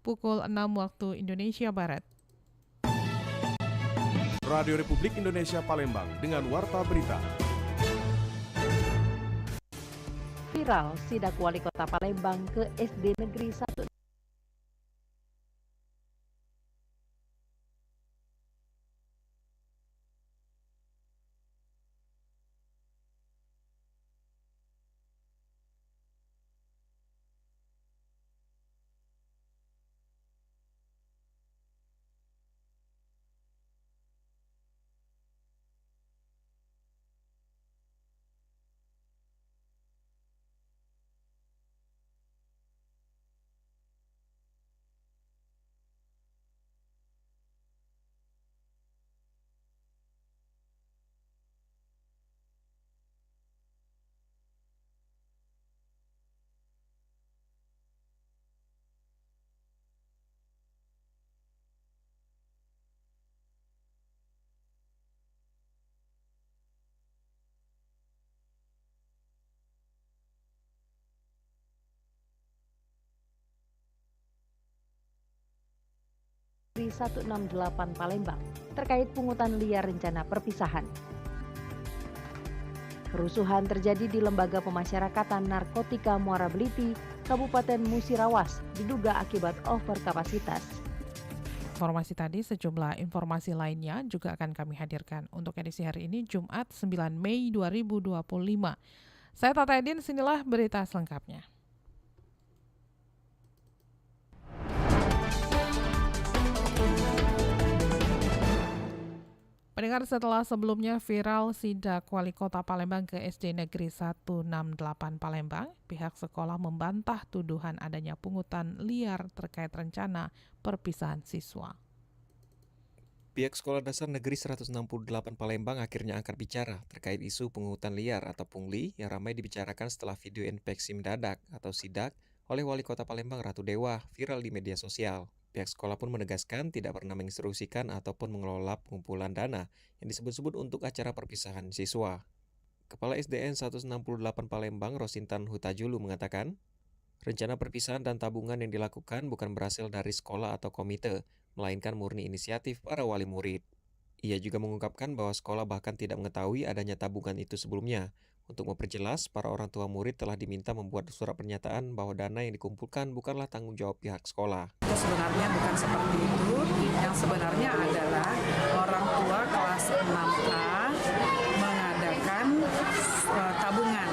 pukul 6 waktu Indonesia Barat. Radio Republik Indonesia Palembang dengan Warta Berita. Viral, sidak Wali Kota Palembang ke SD Negeri 1. Negeri 168 Palembang terkait pungutan liar rencana perpisahan. Kerusuhan terjadi di Lembaga Pemasyarakatan Narkotika Muara Beliti, Kabupaten Musirawas, diduga akibat overkapasitas. Informasi tadi, sejumlah informasi lainnya juga akan kami hadirkan untuk edisi hari ini, Jumat 9 Mei 2025. Saya Tata Edin, sinilah berita selengkapnya. Pendengar, setelah sebelumnya viral sidak Wali Kota Palembang ke SD Negeri 168 Palembang, pihak sekolah membantah tuduhan adanya pungutan liar terkait rencana perpisahan siswa. Pihak Sekolah Dasar Negeri 168 Palembang akhirnya angkat bicara terkait isu pungutan liar atau pungli yang ramai dibicarakan setelah video inspeksi mendadak atau sidak oleh Wali Kota Palembang Ratu Dewa viral di media sosial. Pihak sekolah pun menegaskan tidak pernah menginstruksikan ataupun mengelola pengumpulan dana yang disebut-sebut untuk acara perpisahan siswa. Kepala SDN 168 Palembang Rosintan Hutajulu mengatakan, rencana perpisahan dan tabungan yang dilakukan bukan berasal dari sekolah atau komite, melainkan murni inisiatif para wali murid. Ia juga mengungkapkan bahwa sekolah bahkan tidak mengetahui adanya tabungan itu sebelumnya. Untuk memperjelas, para orang tua murid telah diminta membuat surat pernyataan bahwa dana yang dikumpulkan bukanlah tanggung jawab pihak sekolah. Itu sebenarnya bukan seperti itu. Yang sebenarnya adalah orang tua kelas 6A mengadakan tabungan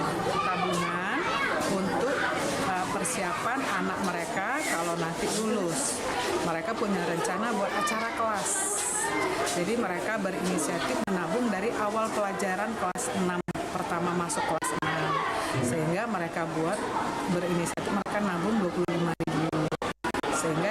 untuk persiapan anak mereka kalau nanti lulus. Mereka punya rencana buat acara kelas. Jadi mereka berinisiatif menabung dari awal pelajaran kelas 6, pertama masuk kelas 6. Sehingga mereka berinisiatif, mereka nabung 25.000. Sehingga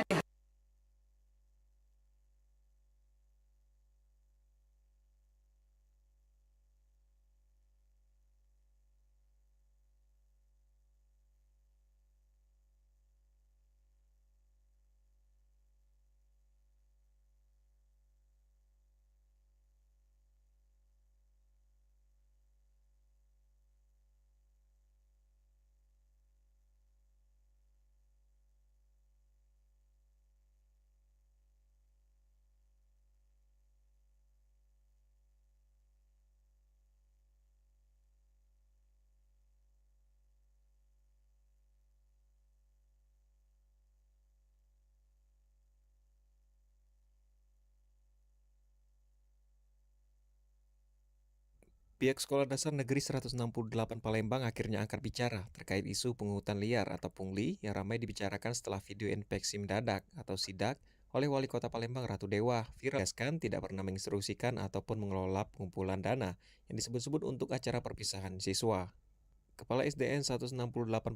Pihak Sekolah Dasar Negeri 168 Palembang akhirnya angkat bicara terkait isu pungutan liar atau pungli yang ramai dibicarakan setelah video inspeksi mendadak atau sidak oleh Wali Kota Palembang Ratu Dewa viral tidak pernah menginstruksikan ataupun mengelola pengumpulan dana yang disebut-sebut untuk acara perpisahan siswa. Kepala SDN 168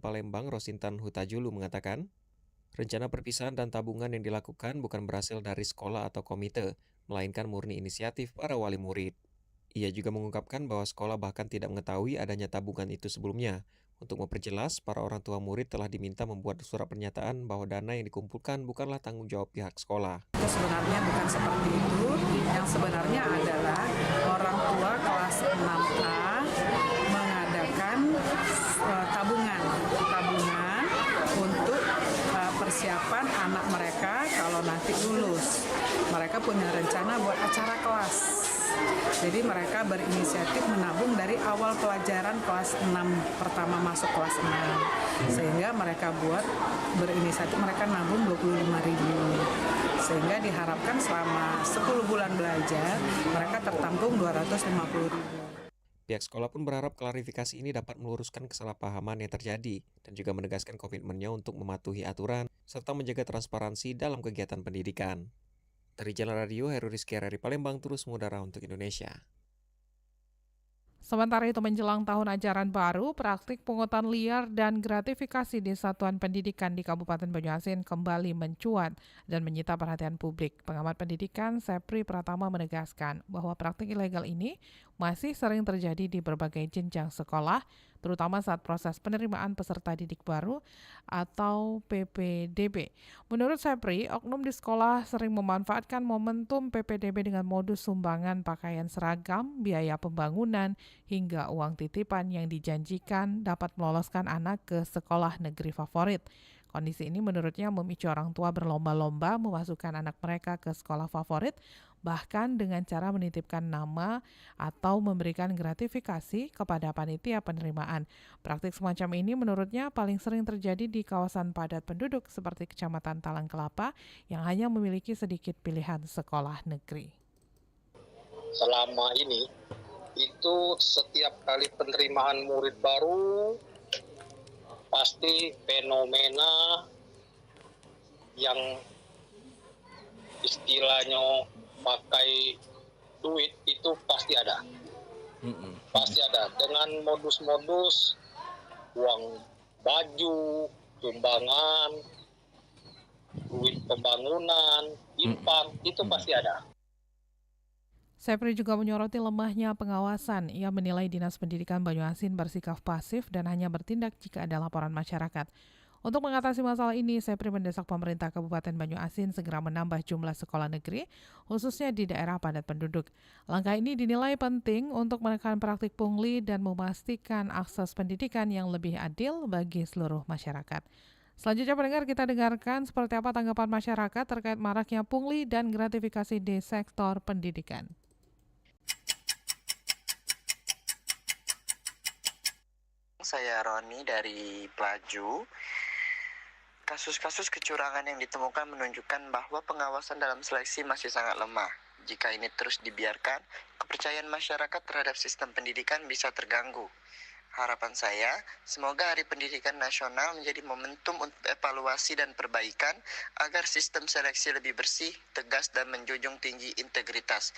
Palembang Rosintan Hutajulu mengatakan, rencana perpisahan dan tabungan yang dilakukan bukan berasal dari sekolah atau komite, melainkan murni inisiatif para wali murid. Ia juga mengungkapkan bahwa sekolah bahkan tidak mengetahui adanya tabungan itu sebelumnya. Untuk memperjelas, para orang tua murid telah diminta membuat surat pernyataan bahwa dana yang dikumpulkan bukanlah tanggung jawab pihak sekolah. Itu sebenarnya bukan seperti itu. Yang sebenarnya adalah orang tua kelas 6A mengadakan tabungan untuk persiapan anak mereka mereka kalau nanti lulus. Mereka punya rencana buat acara kelas. Jadi mereka berinisiatif menabung dari awal pelajaran kelas 6, pertama masuk kelas 6. Sehingga mereka berinisiatif mereka nabung 25.000. Sehingga diharapkan selama 10 bulan belajar mereka tertampung 250.000. Pihak sekolah pun berharap klarifikasi ini dapat meluruskan kesalahpahaman yang terjadi dan juga menegaskan komitmennya untuk mematuhi aturan serta menjaga transparansi dalam kegiatan pendidikan. Dari Jalan Radio, Heru Rizky dari Palembang terus mengudara untuk Indonesia. Sementara itu menjelang tahun ajaran baru, praktik pungutan liar dan gratifikasi di satuan pendidikan di Kabupaten Banyuasin kembali mencuat dan menyita perhatian publik. Pengamat pendidikan Sepri Pratama menegaskan bahwa praktik ilegal ini masih sering terjadi di berbagai jenjang sekolah, terutama saat proses penerimaan peserta didik baru atau PPDB. Menurut Sepri, oknum di sekolah sering memanfaatkan momentum PPDB dengan modus sumbangan pakaian seragam, biaya pembangunan, hingga uang titipan yang dijanjikan dapat meloloskan anak ke sekolah negeri favorit. Kondisi ini menurutnya memicu orang tua berlomba-lomba memasukkan anak mereka ke sekolah favorit, bahkan dengan cara menitipkan nama atau memberikan gratifikasi kepada panitia penerimaan. Praktik semacam ini menurutnya paling sering terjadi di kawasan padat penduduk seperti Kecamatan Talang Kelapa yang hanya memiliki sedikit pilihan sekolah negeri. Selama ini, itu setiap kali penerimaan murid baru, pasti fenomena yang istilahnya pakai duit itu pasti ada. Pasti ada dengan modus-modus uang baju, sumbangan, duit pembangunan, infak, itu pasti ada. Sepri juga menyoroti lemahnya pengawasan. Ia menilai Dinas Pendidikan Banyuasin bersikap pasif dan hanya bertindak jika ada laporan masyarakat. Untuk mengatasi masalah ini, Sepri mendesak pemerintah Kabupaten Banyuasin segera menambah jumlah sekolah negeri, khususnya di daerah padat penduduk. Langkah ini dinilai penting untuk menekan praktik pungli dan memastikan akses pendidikan yang lebih adil bagi seluruh masyarakat. Selanjutnya pendengar, kita dengarkan seperti apa tanggapan masyarakat terkait maraknya pungli dan gratifikasi di sektor pendidikan. Saya Roni dari Pelaju. Kasus-kasus kecurangan yang ditemukan menunjukkan bahwa pengawasan dalam seleksi masih sangat lemah. Jika ini terus dibiarkan, kepercayaan masyarakat terhadap sistem pendidikan bisa terganggu. Harapan saya, semoga Hari Pendidikan Nasional menjadi momentum untuk evaluasi dan perbaikan agar sistem seleksi lebih bersih, tegas, dan menjunjung tinggi integritas.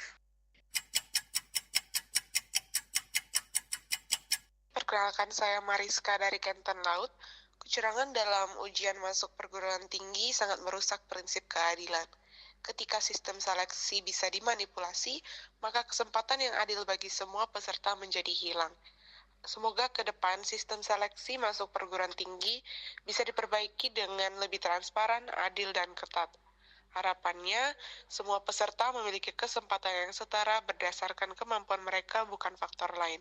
Perkenalkan, saya Mariska dari Kenten Laut. Kecurangan dalam ujian masuk perguruan tinggi sangat merusak prinsip keadilan. Ketika sistem seleksi bisa dimanipulasi, maka kesempatan yang adil bagi semua peserta menjadi hilang. Semoga ke depan sistem seleksi masuk perguruan tinggi bisa diperbaiki dengan lebih transparan, adil, dan ketat. Harapannya, semua peserta memiliki kesempatan yang setara berdasarkan kemampuan mereka, bukan faktor lain.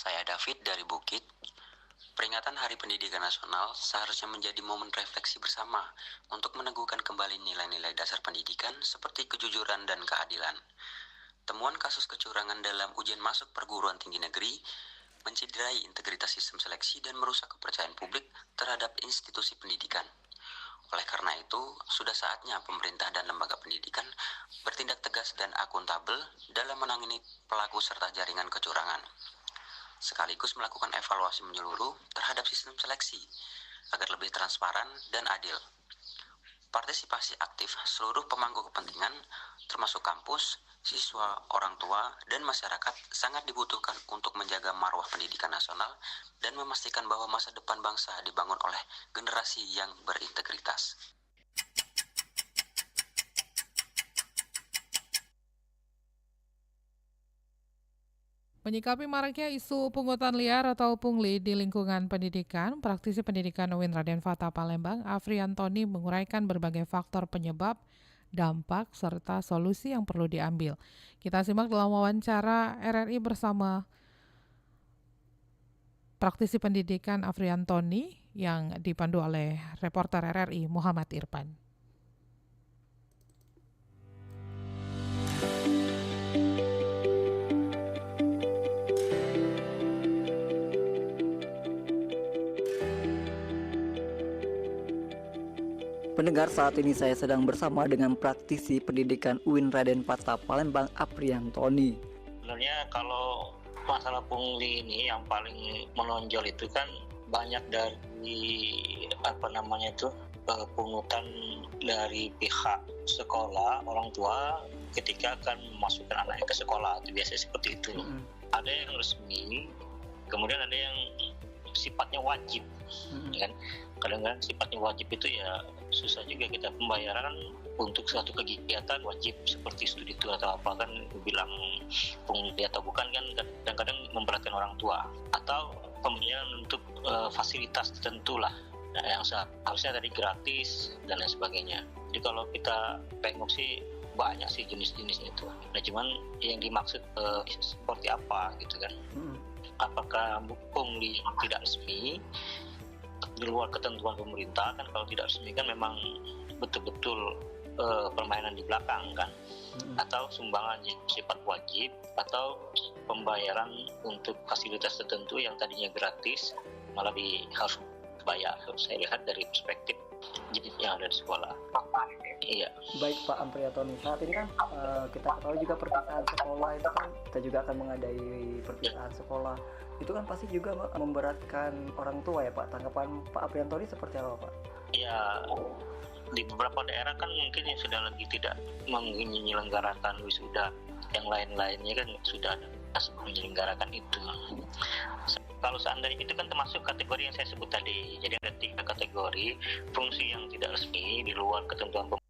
Saya David dari Bukit. Peringatan Hari Pendidikan Nasional seharusnya menjadi momen refleksi bersama untuk meneguhkan kembali nilai-nilai dasar pendidikan seperti kejujuran dan keadilan. Temuan kasus kecurangan dalam ujian masuk perguruan tinggi negeri mencederai integritas sistem seleksi dan merusak kepercayaan publik terhadap institusi pendidikan. Oleh karena itu, sudah saatnya pemerintah dan lembaga pendidikan bertindak tegas dan akuntabel dalam menangani pelaku serta jaringan kecurangan, sekaligus melakukan evaluasi menyeluruh terhadap sistem seleksi agar lebih transparan dan adil. Partisipasi aktif seluruh pemangku kepentingan, termasuk kampus, siswa, orang tua, dan masyarakat sangat dibutuhkan untuk menjaga marwah pendidikan nasional dan memastikan bahwa masa depan bangsa dibangun oleh generasi yang berintegritas. Menyikapi maraknya isu pungutan liar atau pungli di lingkungan pendidikan, praktisi pendidikan UIN Raden Fatah Palembang, Afri Antoni menguraikan berbagai faktor penyebab, dampak, serta solusi yang perlu diambil. Kita simak dalam wawancara RRI bersama praktisi pendidikan Afri Antoni yang dipandu oleh reporter RRI Muhammad Irfan. Pendengar, saat ini saya sedang bersama dengan praktisi pendidikan UIN Raden Patah Palembang, Apriantoni. Sebenarnya kalau masalah pungli ini yang paling menonjol itu kan banyak dari pungutan dari pihak sekolah, orang tua ketika akan memasukkan anaknya ke sekolah, itu biasanya seperti itu. Ada yang resmi, kemudian ada yang sifatnya wajib, kan? Kadang-kadang sifatnya wajib itu ya susah juga kita pembayaran untuk suatu kegiatan wajib seperti studi tour atau apa kan bilang pungli atau bukan kan kadang-kadang memberatkan orang tua, atau pembayaran untuk fasilitas tertentu lah yang harusnya tadi gratis dan lain sebagainya. Jadi kalau kita tengok sih banyak sih jenis-jenisnya itu. Nah cuman yang dimaksud seperti apa gitu kan? Apakah pungli tidak resmi di luar ketentuan pemerintah kan? Kalau tidak resmi kan memang betul-betul permainan di belakang kan, atau sumbangan yang sifat wajib, atau pembayaran untuk fasilitas tertentu yang tadinya gratis malah harus bayar. Saya lihat dari perspektif yang ada di sekolah. Iya. Baik Pak Apriantoni, saat ini kan kita tahu juga perpisahan sekolah itu kan kita juga akan mengadai perpisahan sekolah. Itu kan pasti juga Pak, memberatkan orang tua ya Pak. Tanggapan Pak Apriantoni seperti apa Pak? Ya, di beberapa daerah kan mungkin yang sudah lagi tidak menyelenggarakan wisuda, yang lain-lainnya kan sudah menyelenggarakan itu. Kalau seandainya itu kan termasuk kategori yang saya sebut tadi. Jadi ada 3 kategori fungsi yang tidak resmi di luar ketentuan pemerintah.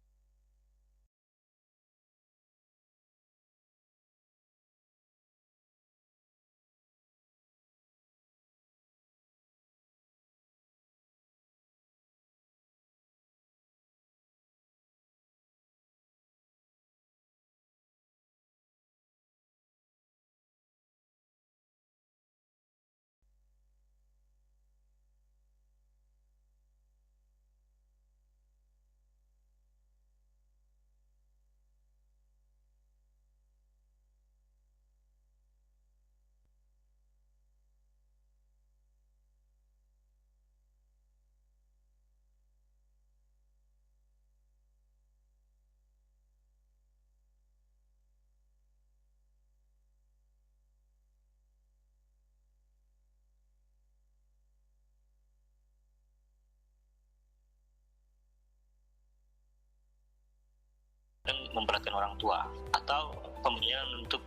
Memberatkan orang tua, atau pembayaran untuk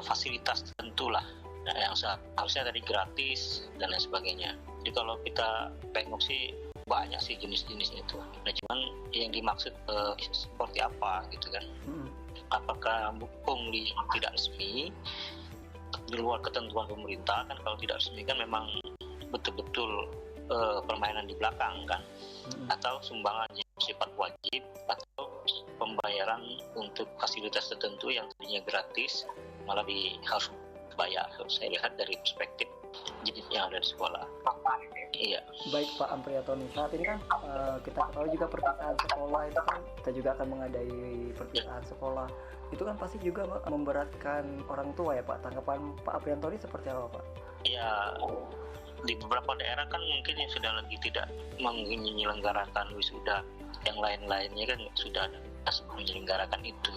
fasilitas tertentu lah yang harusnya tadi gratis dan lain sebagainya. Jadi kalau kita tengok sih banyak sih jenis-jenisnya itu. Nah cuman yang dimaksud seperti apa gitu kan? Apakah pungli tidak resmi di luar ketentuan pemerintah kan? Kalau tidak resmi kan memang betul-betul permainan di belakang kan, atau sumbangan yang sifat wajib, atau pembayaran untuk fasilitas tertentu yang tadinya gratis malah harus bayar. Saya lihat dari perspektif yang ada di sekolah. Iya. Baik Pak Apriantoni, saat ini kan kita tahu juga perpisahan sekolah itu kan kita juga akan mengadai perpisahan sekolah. Itu kan pasti juga Pak, memberatkan orang tua ya Pak. Tanggapan Pak Apriantoni seperti apa Pak? Ya, di beberapa daerah kan mungkin yang sudah lagi tidak menyelenggarakan wisuda, yang lain-lainnya kan sudah menyelenggarakan itu.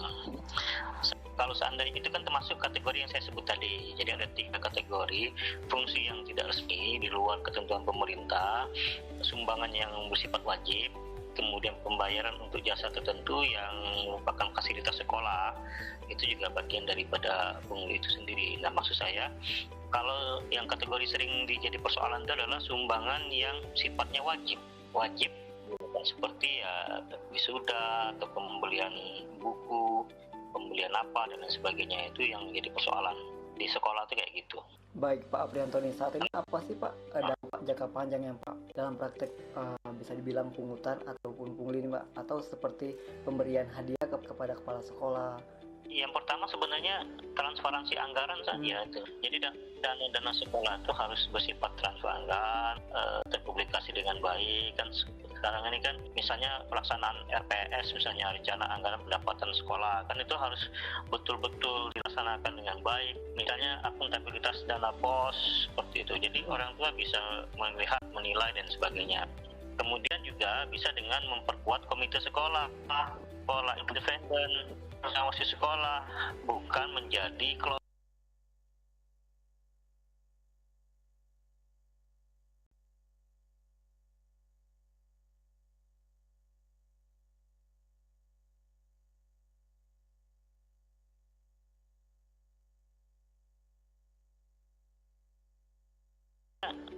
Kalau seandainya itu kan termasuk kategori yang saya sebut tadi. Jadi ada 3 kategori fungsi yang tidak resmi di luar ketentuan pemerintah, sumbangan yang bersifat wajib, kemudian pembayaran untuk jasa tertentu yang merupakan fasilitas sekolah. Itu juga bagian daripada pungli itu sendiri. Nah maksud saya, kalau yang kategori sering dijadi persoalan itu adalah sumbangan yang sifatnya wajib seperti ya wisuda atau pembelian buku, pembelian apa dan lain sebagainya. Itu yang jadi persoalan di sekolah itu kayak gitu. Baik Pak Apriantoni, saat ini apa sih Pak dampak jangka panjang yang Pak dalam praktek bisa dibilang pungutan ataupun pungli ini Pak, atau seperti pemberian hadiah kepada kepala sekolah Yang pertama sebenarnya transparansi anggaran saja itu. Jadi dana sekolah itu harus bersifat transparan, terpublikasi dengan baik kan. Sekarang ini kan misalnya pelaksanaan RPS, misalnya rencana anggaran pendapatan sekolah, kan itu harus betul-betul dilaksanakan dengan baik. Misalnya akuntabilitas dana pos seperti itu. Jadi orang tua bisa melihat, menilai dan sebagainya. Kemudian juga bisa dengan memperkuat komite sekolah independen, mengawasi sekolah, bukan menjadi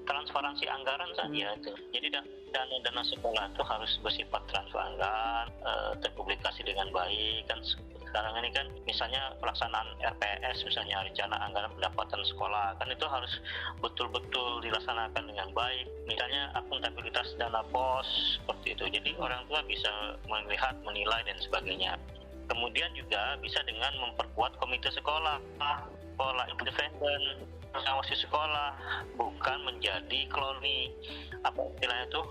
transparansi anggaran saja itu. Jadi dana sekolah itu harus bersifat transparan, terpublikasi dengan baik kan. Sekarang ini kan misalnya pelaksanaan RPS, misalnya rencana anggaran pendapatan sekolah, kan itu harus betul-betul dilaksanakan dengan baik. Misalnya akuntabilitas dana pos seperti itu. Jadi orang tua bisa melihat, menilai dan sebagainya. Kemudian juga bisa dengan memperkuat komite sekolah independen, mengawasi sekolah, bukan menjadi kloni. Apa istilahnya itu?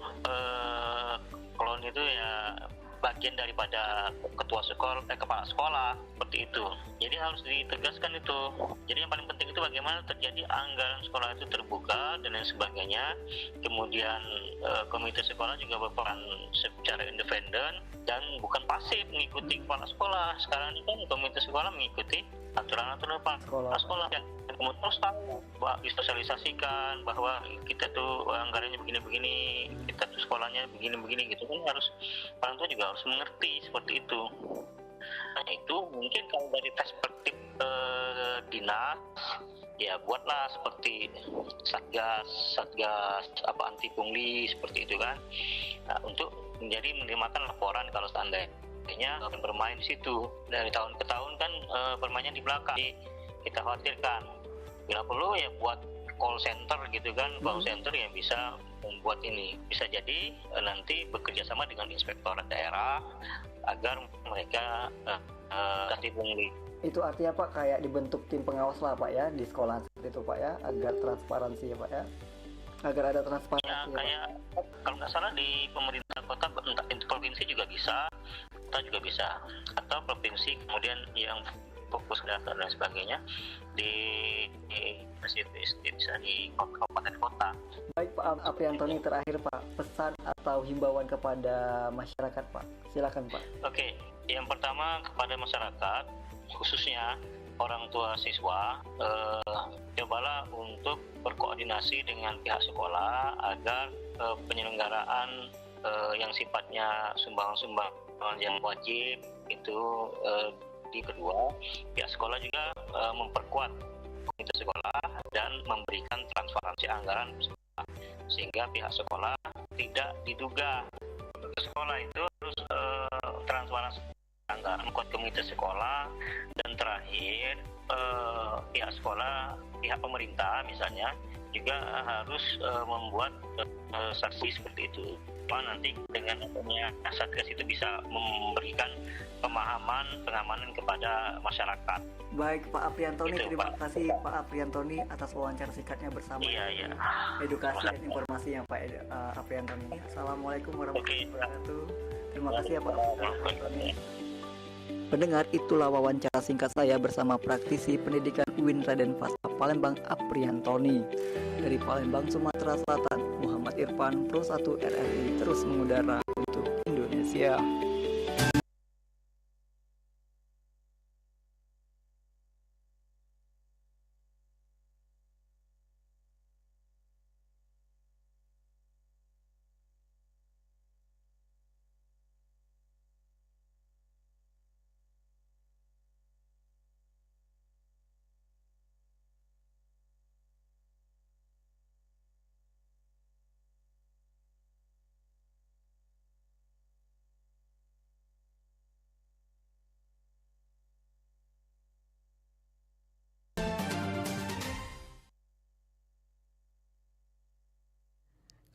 Klon itu ya bagian daripada ketua sekolah, kepala sekolah, seperti itu. Jadi harus ditegaskan itu. Jadi yang paling penting itu bagaimana terjadi anggaran sekolah itu terbuka dan lain sebagainya. Kemudian komite sekolah juga berperan secara independen dan bukan pasif mengikuti kepala sekolah. Sekarang ini kan komite sekolah mengikuti aturan-aturan sekolah. Dan kemudian harus tahu, disosialisasikan bahwa kita tuh anggarannya begini-begini, kita tuh sekolahnya begini-begini gitu kan, harus orang tua juga harus mengerti seperti itu. Nah itu mungkin kalau dari perspektif dinas, ya buatlah seperti satgas anti pungli seperti itu kan, untuk menjadi menerima laporan kalau seandainya bermain di situ. Dari tahun ke tahun kan bermainnya di belakang. Jadi kita khawatirkan bila perlu ya buat call center gitu kan, call center yang bisa membuat ini. Bisa jadi nanti bekerja sama dengan inspektorat daerah agar mereka anti pungli. Itu artinya Pak kayak dibentuk tim pengawas lah Pak ya di sekolah seperti itu Pak ya, agar transparansi ya Pak ya, agar ada transparansi ya, kayak kalau nggak salah di pemerintah kota, entah itu provinsi juga bisa, kota juga bisa, atau provinsi kemudian yang fokus data dan sebagainya bisa di kabupaten kota. Baik Pak Apriantoni, terakhir Pak, pesan atau himbauan kepada masyarakat Pak, silakan Pak. Oke, yang pertama kepada masyarakat, khususnya orang tua siswa, cobalah untuk berkoordinasi dengan pihak sekolah agar penyelenggaraan yang sifatnya sumbangan yang wajib itu di kedua, pihak sekolah juga memperkuat komite sekolah dan memberikan transparansi anggaran sehingga pihak sekolah tidak diduga. Sekolah itu harus transparansi anggaran, memperkuat komite sekolah, dan terakhir pihak sekolah, pihak pemerintah misalnya juga harus membuat saksi seperti itu. Nanti dengan adanya satgas itu bisa memberikan pengamanan kepada masyarakat. Baik Pak Apriantoni, terima kasih Pak Apriantoni atas wawancara singkatnya bersama edukasi dan informasinya Pak Apriantoni. Assalamualaikum warahmatullahi wabarakatuh. Terima kasih ya Pak Apriantoni. Pendengar, itulah wawancara singkat saya bersama praktisi pendidikan UIN Raden Fasa Palembang Apriantoni. Dari Palembang, Sumatera Selatan, Muhammad Irfan, Pro 1 RRI terus mengudara untuk Indonesia.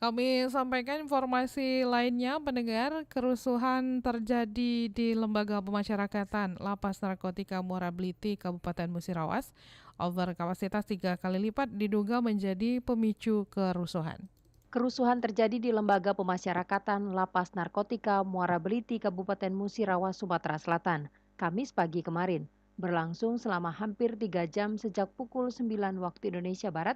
Kami sampaikan informasi lainnya, pendengar. Kerusuhan terjadi di Lembaga Pemasyarakatan Lapas Narkotika Muara Bliti, Kabupaten Musirawas. Over kapasitas 3 kali lipat diduga menjadi pemicu kerusuhan. Kerusuhan terjadi di Lembaga Pemasyarakatan Lapas Narkotika Muara Bliti, Kabupaten Musirawas, Sumatera Selatan, Kamis pagi kemarin. Berlangsung selama hampir 3 jam sejak pukul 9 waktu Indonesia Barat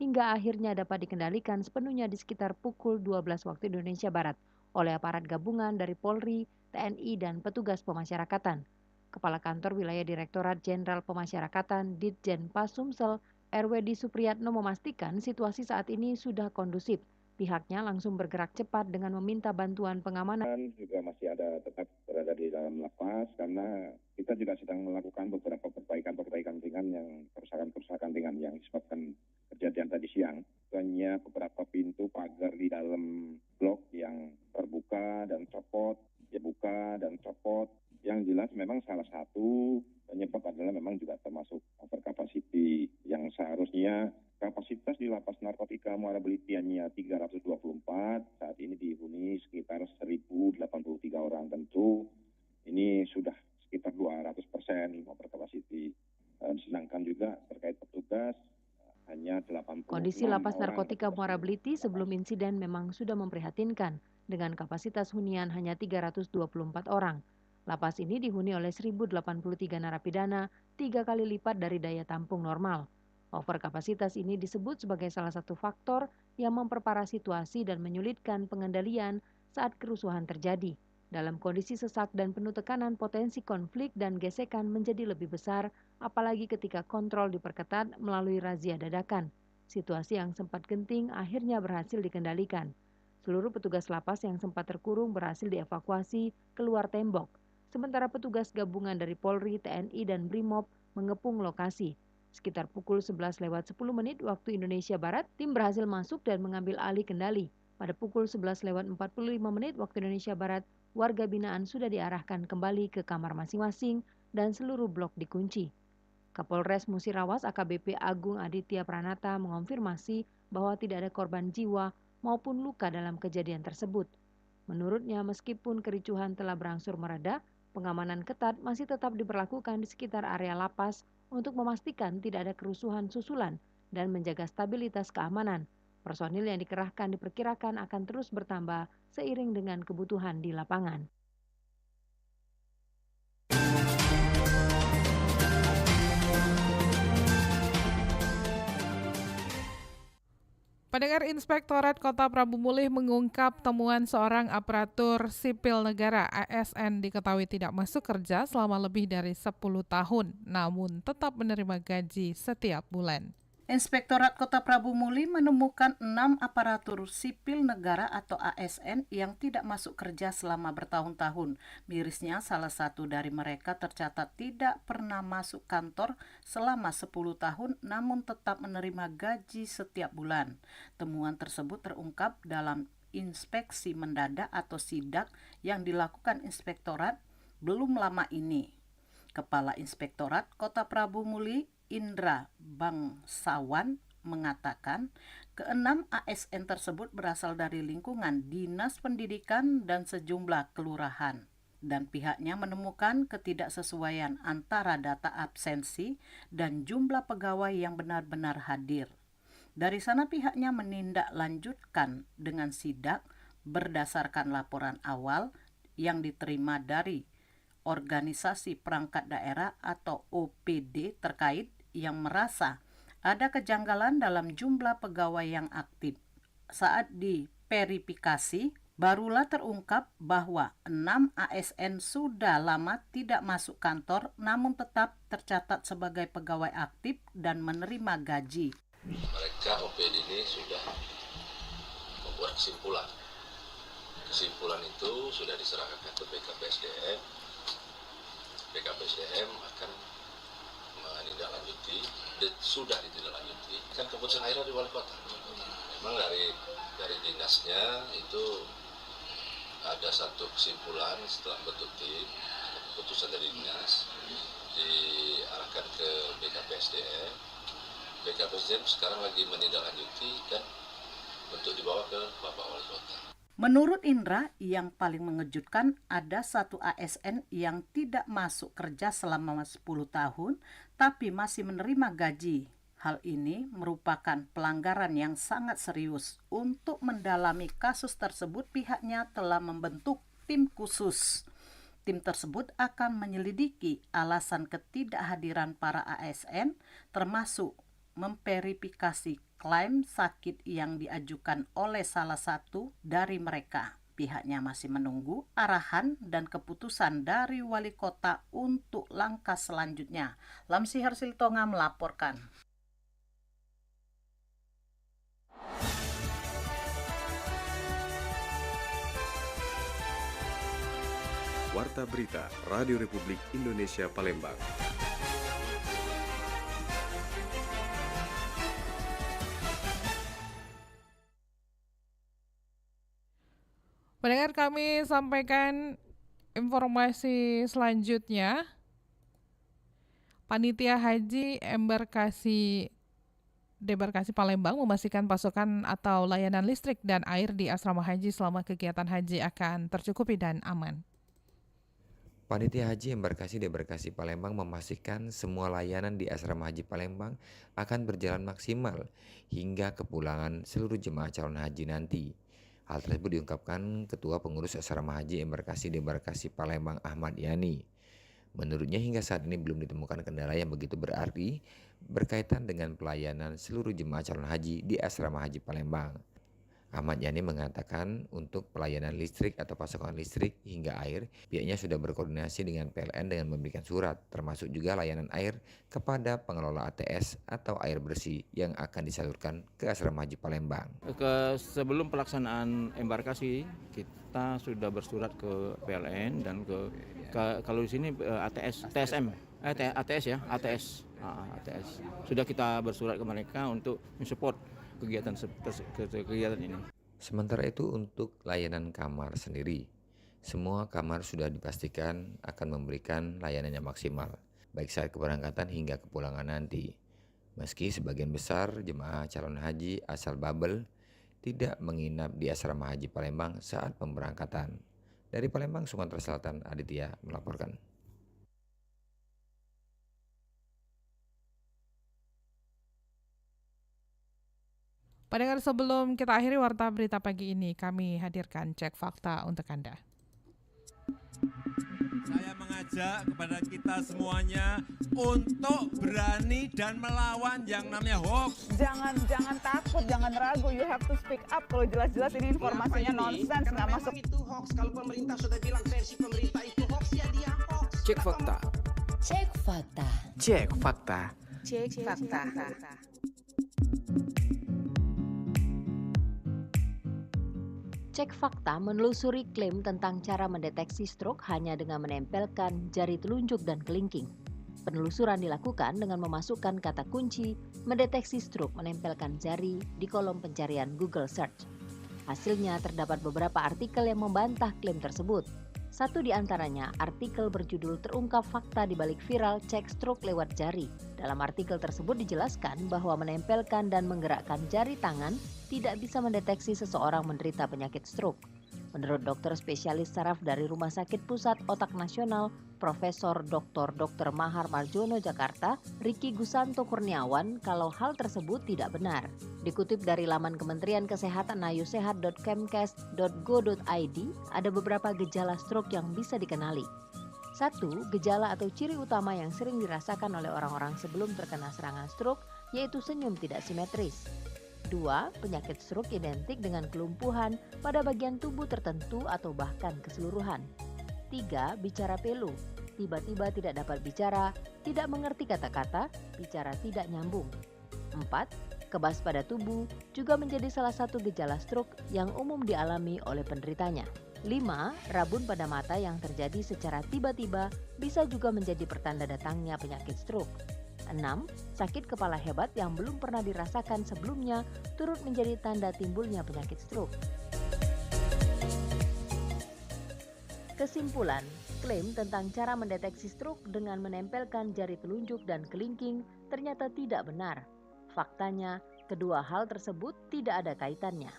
hingga akhirnya dapat dikendalikan sepenuhnya di sekitar pukul 12 waktu Indonesia Barat oleh aparat gabungan dari Polri, TNI, dan petugas pemasyarakatan. Kepala Kantor Wilayah Direktorat Jenderal Pemasyarakatan Ditjen Pas Sumsel, RWD Supriyatno memastikan situasi saat ini sudah kondusif. Pihaknya langsung bergerak cepat dengan meminta bantuan pengamanan. Juga masih ada tetap berada di dalam lapas karena kita juga sedang melakukan beberapa perbaikan ringan yang kerusakan ringan yang disebabkan kejadian tadi siang. Hanya beberapa pintu pagar di dalam blok yang terbuka dan copot, dibuka dan copot. Yang jelas memang salah satu penyebab adalah memang juga termasuk over capacity yang seharusnya kapasitas di lapas narkotika Muara Bliti hanya 324, saat ini dihuni sekitar 1.083 orang. Tentu ini sudah sekitar 200% over capacity. Sedangkan juga terkait petugas hanya 80. Kondisi lapas narkotika Muara Bliti sebelum insiden memang sudah memprihatinkan dengan kapasitas hunian hanya 324 orang. Lapas ini dihuni oleh 1.083 narapidana, 3 kali lipat dari daya tampung normal. Over kapasitas ini disebut sebagai salah satu faktor yang memperparah situasi dan menyulitkan pengendalian saat kerusuhan terjadi. Dalam kondisi sesak dan penuh tekanan, potensi konflik dan gesekan menjadi lebih besar, apalagi ketika kontrol diperketat melalui razia dadakan. Situasi yang sempat genting akhirnya berhasil dikendalikan. Seluruh petugas lapas yang sempat terkurung berhasil dievakuasi keluar tembok. Sementara petugas gabungan dari Polri, TNI, dan Brimob mengepung lokasi. Sekitar pukul 11:10 waktu Indonesia Barat, tim berhasil masuk dan mengambil alih kendali. Pada pukul 11:45 waktu Indonesia Barat, warga binaan sudah diarahkan kembali ke kamar masing-masing dan seluruh blok dikunci. Kapolres Musirawas AKBP Agung Aditya Pranata mengonfirmasi bahwa tidak ada korban jiwa maupun luka dalam kejadian tersebut. Menurutnya, meskipun kericuhan telah berangsur mereda, pengamanan ketat masih tetap diberlakukan di sekitar area lapas untuk memastikan tidak ada kerusuhan susulan dan menjaga stabilitas keamanan. Personil yang dikerahkan diperkirakan akan terus bertambah seiring dengan kebutuhan di lapangan. Pendengar, Inspektorat Kota Prabu Mulih mengungkap temuan seorang aparatur sipil negara ASN diketahui tidak masuk kerja selama lebih dari 10 tahun, namun tetap menerima gaji setiap bulan. Inspektorat Kota Prabu Mulih menemukan 6 aparatur sipil negara atau ASN yang tidak masuk kerja selama bertahun-tahun. Mirisnya, salah satu dari mereka tercatat tidak pernah masuk kantor selama 10 tahun namun tetap menerima gaji setiap bulan. Temuan tersebut terungkap dalam inspeksi mendadak atau sidak yang dilakukan Inspektorat belum lama ini. Kepala Inspektorat Kota Prabu Mulih Indra Bangsawan mengatakan ke-6 ASN tersebut berasal dari lingkungan Dinas Pendidikan dan sejumlah kelurahan. Dan pihaknya menemukan ketidaksesuaian antara data absensi dan jumlah pegawai yang benar-benar hadir. Dari sana pihaknya menindaklanjutkan dengan sidak berdasarkan laporan awal yang diterima dari Organisasi Perangkat Daerah atau OPD terkait yang merasa ada kejanggalan dalam jumlah pegawai yang aktif. Saat diverifikasi, barulah terungkap bahwa 6 ASN sudah lama tidak masuk kantor namun tetap tercatat sebagai pegawai aktif dan menerima gaji. Mereka OPD ini sudah membuat kesimpulan. Kesimpulan itu sudah diserahkan ke BKPSDM. BKPSDM akan menindaklanjuti dan sudah ditindaklanjuti. Kan keputusan akhirnya di wali kota. Memang dari dinasnya itu ada satu kesimpulan setelah bentuk tim, ada keputusan dari dinas diarahkan ke BKPSDM. BKPSDM sekarang lagi menindaklanjuti kan untuk dibawa ke Bapak Wali Kota. Menurut Indra, yang paling mengejutkan ada satu ASN yang tidak masuk kerja selama 10 tahun tapi masih menerima gaji. Hal ini merupakan pelanggaran yang sangat serius. Untuk mendalami kasus tersebut, pihaknya telah membentuk tim khusus. Tim tersebut akan menyelidiki alasan ketidakhadiran para ASN, termasuk memverifikasi klaim sakit yang diajukan oleh salah satu dari mereka. Pihaknya masih menunggu arahan dan keputusan dari wali kota untuk langkah selanjutnya. Lamsi Hersiltonga melaporkan. Warta Berita Radio Republik Indonesia Palembang. Pendengar, kami sampaikan informasi selanjutnya. Panitia Haji Debarkasi Palembang memastikan pasokan atau layanan listrik dan air di asrama haji selama kegiatan haji akan tercukupi dan aman. Panitia Haji Embarkasi Debarkasi Palembang memastikan semua layanan di asrama haji Palembang akan berjalan maksimal hingga kepulangan seluruh jemaah calon haji nanti. Hal tersebut diungkapkan Ketua Pengurus Asrama Haji Embarkasi Debarkasi Palembang Ahmad Yani. Menurutnya hingga saat ini belum ditemukan kendala yang begitu berarti berkaitan dengan pelayanan seluruh jemaah calon haji di Asrama Haji Palembang. Ahmad Yani mengatakan untuk pelayanan listrik atau pasokan listrik hingga air, pihaknya sudah berkoordinasi dengan PLN dengan memberikan surat, termasuk juga layanan air kepada pengelola ATS atau air bersih yang akan disalurkan ke Asrama Haji Palembang. Sebelum pelaksanaan embarkasi, kita sudah bersurat ke PLN dan kalau di sini ATS sudah kita bersurat ke mereka untuk mensupport kegiatan ini. Sementara itu untuk layanan kamar sendiri, semua kamar sudah dipastikan akan memberikan layanan yang maksimal, baik saat keberangkatan hingga kepulangan nanti. Meski sebagian besar jemaah calon haji asal Babel tidak menginap di Asrama Haji Palembang saat pemberangkatan. Dari Palembang, Sumatera Selatan, Aditya melaporkan. Pendengar, sebelum kita akhiri warta berita pagi ini, kami hadirkan cek fakta untuk Anda. Saya mengajak kepada kita semuanya untuk berani dan melawan yang namanya hoax. Jangan takut, jangan ragu. You have to speak up. Kalau jelas-jelas ini informasinya nonsens, nggak masuk. Itu hoax. Kalau pemerintah sudah bilang versi pemerintah itu hoax, ya dia hoax. Cek fakta. Cek fakta. Cek fakta. Cek fakta. Cek fakta menelusuri klaim tentang cara mendeteksi stroke hanya dengan menempelkan jari telunjuk dan kelingking. Penelusuran dilakukan dengan memasukkan kata kunci mendeteksi stroke menempelkan jari di kolom pencarian Google Search. Hasilnya terdapat beberapa artikel yang membantah klaim tersebut. Satu di antaranya artikel berjudul terungkap fakta di balik viral cek stroke lewat jari. Dalam artikel tersebut dijelaskan bahwa menempelkan dan menggerakkan jari tangan tidak bisa mendeteksi seseorang menderita penyakit stroke. Menurut dokter spesialis saraf dari Rumah Sakit Pusat Otak Nasional, Profesor Dr. Mahar Marjono Jakarta, Riki Gusanto Kurniawan, kalau hal tersebut tidak benar. Dikutip dari laman Kementerian Kesehatan ayusehat.kemkes.go.id, ada beberapa gejala stroke yang bisa dikenali. 1. Gejala atau ciri utama yang sering dirasakan oleh orang-orang sebelum terkena serangan stroke, yaitu senyum tidak simetris. 2. Penyakit stroke identik dengan kelumpuhan pada bagian tubuh tertentu atau bahkan keseluruhan. 3. Bicara pilu, tiba-tiba tidak dapat bicara, tidak mengerti kata-kata, bicara tidak nyambung. 4. Kebas pada tubuh juga menjadi salah satu gejala stroke yang umum dialami oleh penderitanya. 5. Rabun pada mata yang terjadi secara tiba-tiba bisa juga menjadi pertanda datangnya penyakit stroke. 6. Sakit kepala hebat yang belum pernah dirasakan sebelumnya turut menjadi tanda timbulnya penyakit stroke. Kesimpulan, klaim tentang cara mendeteksi stroke dengan menempelkan jari telunjuk dan kelingking ternyata tidak benar. Faktanya, Kedua hal tersebut tidak ada kaitannya.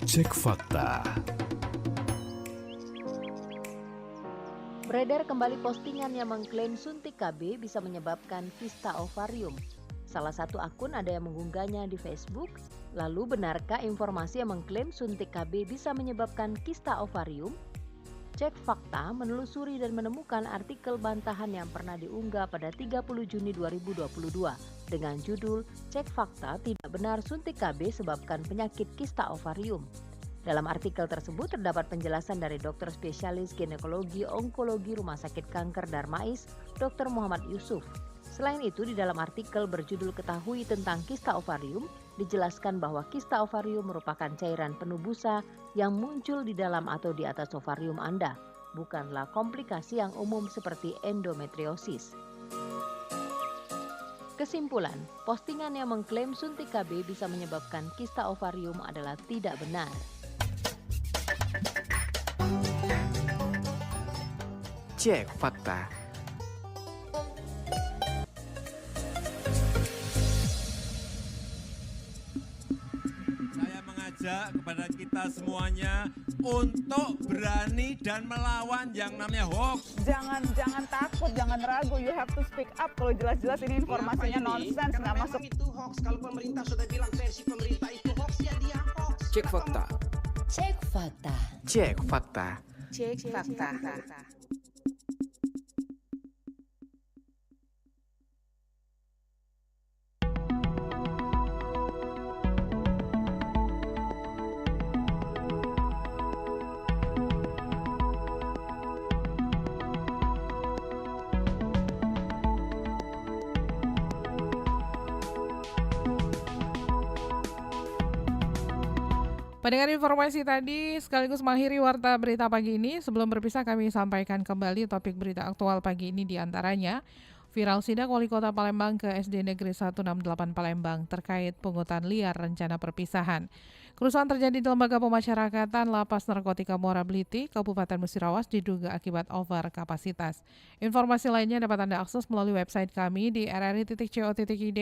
Cek Fakta. Beredar kembali postingan yang mengklaim suntik KB bisa menyebabkan kista ovarium. Salah satu akun ada yang mengunggahnya di Facebook. Lalu benarkah informasi yang mengklaim suntik KB bisa menyebabkan kista ovarium? Cek Fakta menelusuri dan menemukan artikel bantahan yang pernah diunggah pada 30 Juni 2022 dengan judul Cek Fakta tidak benar suntik KB sebabkan penyakit kista ovarium. Dalam artikel tersebut terdapat penjelasan dari dokter spesialis ginekologi onkologi Rumah Sakit Kanker Darmais, Dr. Muhammad Yusuf. Selain itu, di dalam artikel berjudul Ketahui tentang kista ovarium, dijelaskan bahwa kista ovarium merupakan cairan penuh busa yang muncul di dalam atau di atas ovarium Anda, bukanlah komplikasi yang umum seperti endometriosis. Kesimpulan, postingan yang mengklaim suntik KB bisa menyebabkan kista ovarium adalah tidak benar. Cek Fakta. Saya mengajak kepada kita semuanya untuk berani dan melawan yang namanya hoax. Jangan takut, jangan ragu. You have to speak up. Kalau jelas-jelas ini informasinya nonsens, nggak masuk. Itu hoax. Kalau pemerintah sudah bilang versi pemerintah itu hoax, ya dia hoax. Cek Fakta. Cek Fakta. Cek Fakta. Cek Fakta. Pendengar informasi tadi sekaligus mengakhiri Warta Berita pagi ini. Sebelum berpisah kami sampaikan kembali topik berita aktual pagi ini diantaranya. Viral sidak Wali Kota Palembang ke SD Negeri 168 Palembang terkait pungutan liar rencana perpisahan. Kerusuhan terjadi di Lembaga Pemasyarakatan Lapas Narkotika Muara Bliti, Kabupaten Musirawas diduga akibat over kapasitas. Informasi lainnya dapat Anda akses melalui website kami di rri.co.id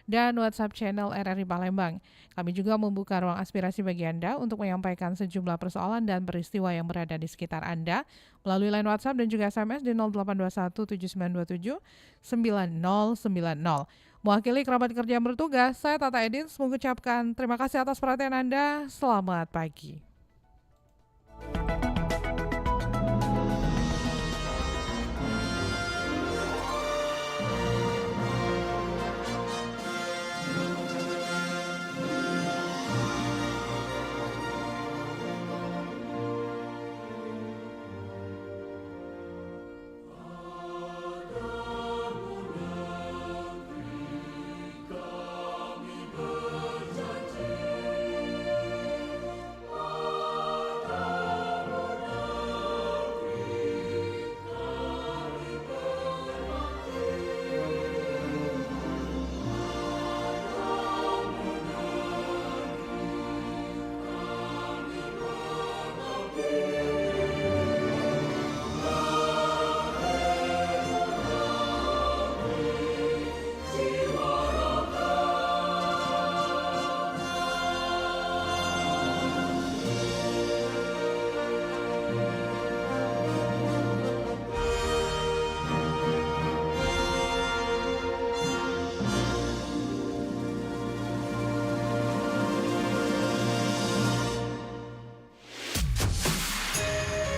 dan WhatsApp channel RRI Palembang. Kami juga membuka ruang aspirasi bagi Anda untuk menyampaikan sejumlah persoalan dan peristiwa yang berada di sekitar Anda melalui line WhatsApp dan juga SMS di 0821 7927 9090. Mewakili kerabat kerja yang bertugas, saya Tata Edins mengucapkan terima kasih atas perhatian Anda. Selamat pagi.